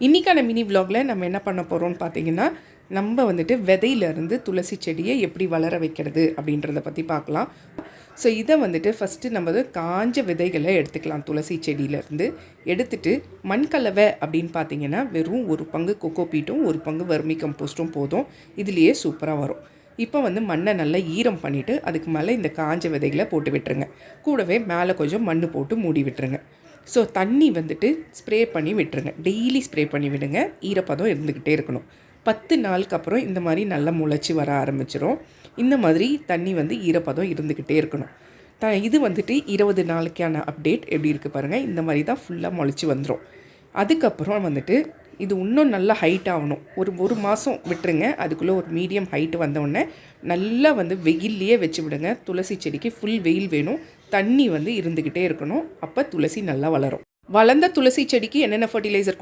இன்றைக்கான மினி விலாகில் நம்ம என்ன பண்ண போகிறோம்னு பார்த்தீங்கன்னா, நம்ம வந்துட்டு விதையிலேருந்து துளசி செடியை எப்படி வளர வைக்கிறது அப்படின்றத பற்றி பார்க்கலாம். ஸோ இதை வந்துட்டு ஃபஸ்ட்டு நம்ம காஞ்ச விதைகளை எடுத்துக்கலாம். துளசி செடியிலேருந்து எடுத்துகிட்டு மண்கலவை அப்படின்னு பார்த்தீங்கன்னா வெறும் 1 பங்கு கொக்கோ பீட்டும் 1 பங்கு வர்மி கம்போஸ்ட்டும் போதும். இதுலேயே சூப்பராக வரும். இப்போ மண்ணை நல்லா ஈரம் பண்ணிவிட்டு அதுக்கு மேலே இந்த காஞ்ச விதைகளை போட்டு விட்டுருங்க. கூடவே மேலே கொஞ்சம் மண் போட்டு மூடி விட்டுருங்க. ஸோ தண்ணி வந்துட்டு ஸ்ப்ரே பண்ணி விட்டுருங்க. டெய்லி ஸ்ப்ரே பண்ணி விடுங்க. ஈரப்பதம் இருந்துக்கிட்டே இருக்கணும். 10 நாளுக்கு அப்புறம் இந்த மாதிரி நல்லா முளைச்சி வர ஆரம்பிச்சிடும். இந்த மாதிரி தண்ணி ஈரப்பதம் இருந்துக்கிட்டே இருக்கணும். இது 20 நாளைக்கான அப்டேட் எப்படி இருக்குது பாருங்கள். இந்த மாதிரி தான் ஃபுல்லாக முளைச்சி வந்துடும். அதுக்கப்புறம் இது இன்னும் நல்லா ஹைட் ஆகணும். ஒரு மாதம் விட்டுருங்க. அதுக்குள்ளே ஒரு மீடியம் ஹைட்டு வந்தோடனே நல்லா வெயில்லையே வச்சு விடுங்க. துளசி செடிக்கு ஃபுல் வெயில் வேணும். தண்ணி இருந்துக்கிட்டே இருக்கணும். அப்போ துளசி நல்லா வளரும். வளர்ந்த துளசி செடிக்கு என்னென்ன ஃபர்டிலைசர்